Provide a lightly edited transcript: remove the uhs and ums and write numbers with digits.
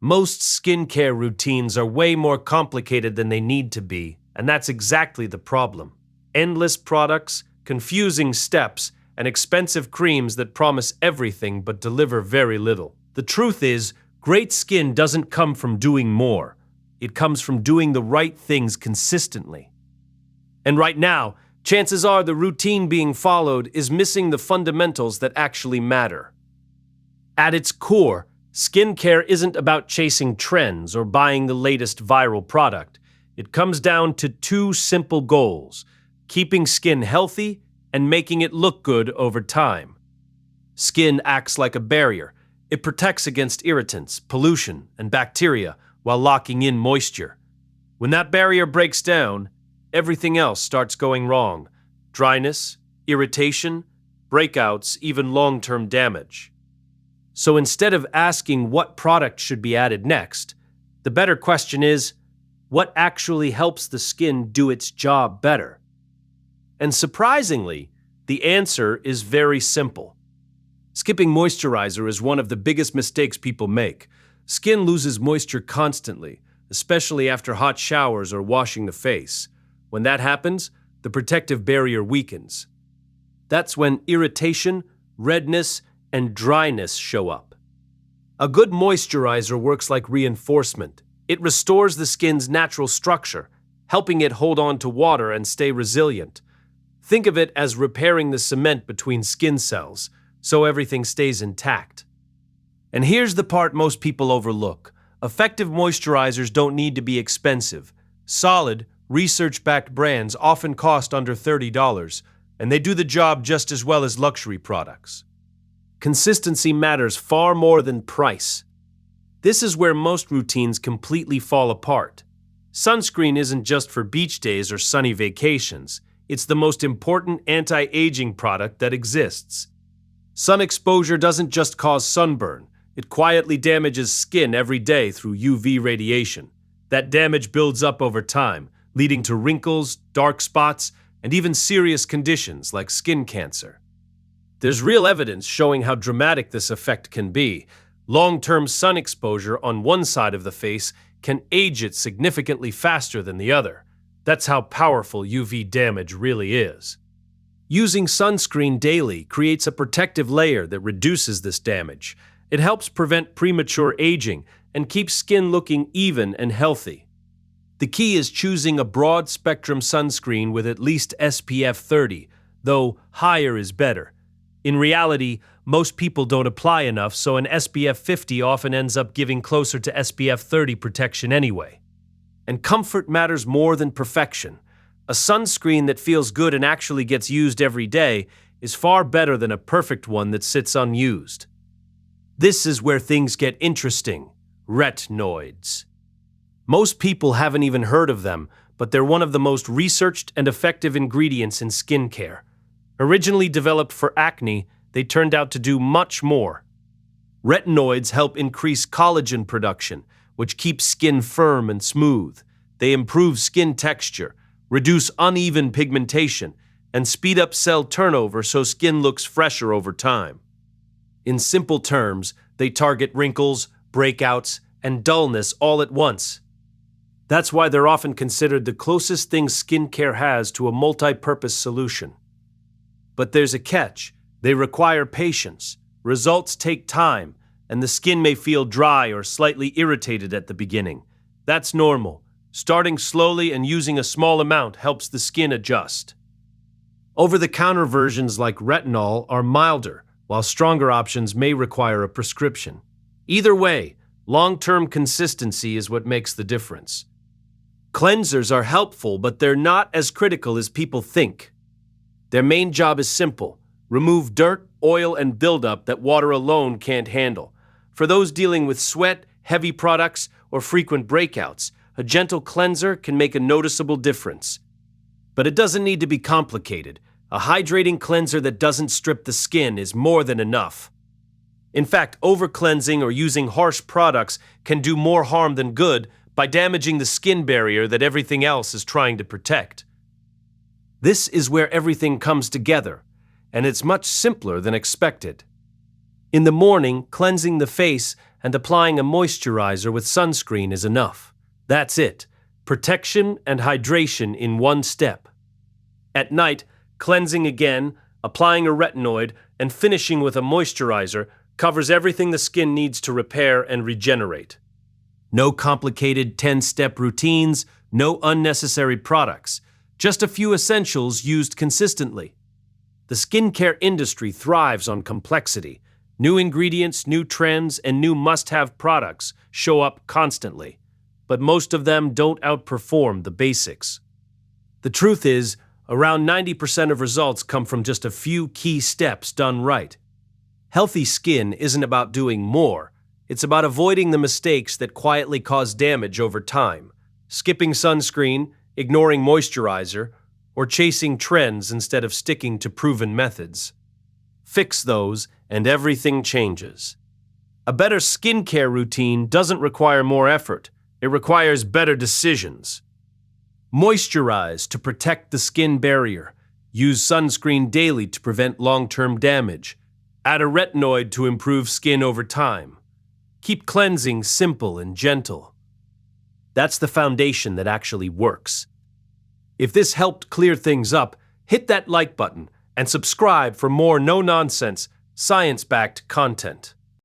Most skincare routines are way more complicated than they need to be, and that's exactly the problem. Endless products, confusing steps, and expensive creams that promise everything but deliver very little. The truth is, great skin doesn't come from doing more. It comes from doing the right things consistently. And right now, chances are the routine being followed is missing the fundamentals that actually matter. At its core, skincare isn't about chasing trends or buying the latest viral product. It comes down to two simple goals: keeping skin healthy and making it look good over time. Skin acts like a barrier. It protects against irritants, pollution, and bacteria while locking in moisture. When that barrier breaks down, everything else starts going wrong: dryness, irritation, breakouts, even long-term damage. So instead of asking what product should be added next, the better question is, what actually helps the skin do its job better? And surprisingly, the answer is very simple. Skipping moisturizer is one of the biggest mistakes people make. Skin loses moisture constantly, especially after hot showers or washing the face. When that happens, the protective barrier weakens. That's when irritation, redness, and dryness show up. A good moisturizer works like reinforcement. It restores the skin's natural structure, helping it hold on to water and stay resilient. Think of it as repairing the cement between skin cells, so everything stays intact. And here's the part most people overlook. Effective moisturizers don't need to be expensive. Solid, research-backed brands often cost under $30, and they do the job just as well as luxury products. Consistency matters far more than price. This is where most routines completely fall apart. Sunscreen isn't just for beach days or sunny vacations. It's the most important anti-aging product that exists. Sun exposure doesn't just cause sunburn. It quietly damages skin every day through UV radiation. That damage builds up over time, leading to wrinkles, dark spots, and even serious conditions like skin cancer. There's real evidence showing how dramatic this effect can be. Long-term sun exposure on one side of the face can age it significantly faster than the other. That's how powerful UV damage really is. Using sunscreen daily creates a protective layer that reduces this damage. It helps prevent premature aging and keeps skin looking even and healthy. The key is choosing a broad-spectrum sunscreen with at least SPF 30, though higher is better. In reality, most people don't apply enough, so an SPF 50 often ends up giving closer to SPF 30 protection anyway. And comfort matters more than perfection. A sunscreen that feels good and actually gets used every day is far better than a perfect one that sits unused. This is where things get interesting: retinoids. Most people haven't even heard of them, but they're one of the most researched and effective ingredients in skincare. Originally developed for acne, they turned out to do much more. Retinoids help increase collagen production, which keeps skin firm and smooth. They improve skin texture, reduce uneven pigmentation, and speed up cell turnover so skin looks fresher over time. In simple terms, they target wrinkles, breakouts, and dullness all at once. That's why they're often considered the closest thing skincare has to a multi-purpose solution. But there's a catch. They require patience. Results take time, and the skin may feel dry or slightly irritated at the beginning. That's normal. Starting slowly and using a small amount helps the skin adjust. Over-the-counter versions like retinol are milder, while stronger options may require a prescription. Either way, long-term consistency is what makes the difference. Cleansers are helpful, but they're not as critical as people think. Their main job is simple: remove dirt, oil, and buildup that water alone can't handle. For those dealing with sweat, heavy products, or frequent breakouts, a gentle cleanser can make a noticeable difference. But it doesn't need to be complicated. A hydrating cleanser that doesn't strip the skin is more than enough. In fact, over-cleansing or using harsh products can do more harm than good by damaging the skin barrier that everything else is trying to protect. This is where everything comes together, and it's much simpler than expected. In the morning, cleansing the face and applying a moisturizer with sunscreen is enough. That's it. Protection and hydration in one step. At night, cleansing again, applying a retinoid, and finishing with a moisturizer covers everything the skin needs to repair and regenerate. No complicated 10-step routines, no unnecessary products, just a few essentials used consistently. The skincare industry thrives on complexity. New ingredients, new trends, and new must-have products show up constantly, but most of them don't outperform the basics. The truth is, around 90% of results come from just a few key steps done right. Healthy skin isn't about doing more. It's about avoiding the mistakes that quietly cause damage over time. Skipping sunscreen, ignoring moisturizer, or chasing trends instead of sticking to proven methods. Fix those, and everything changes. A better skincare routine doesn't require more effort. It requires better decisions. Moisturize to protect the skin barrier. Use sunscreen daily to prevent long-term damage. Add a retinoid to improve skin over time. Keep cleansing simple and gentle. That's the foundation that actually works. If this helped clear things up, hit that like button and subscribe for more no-nonsense, science-backed content.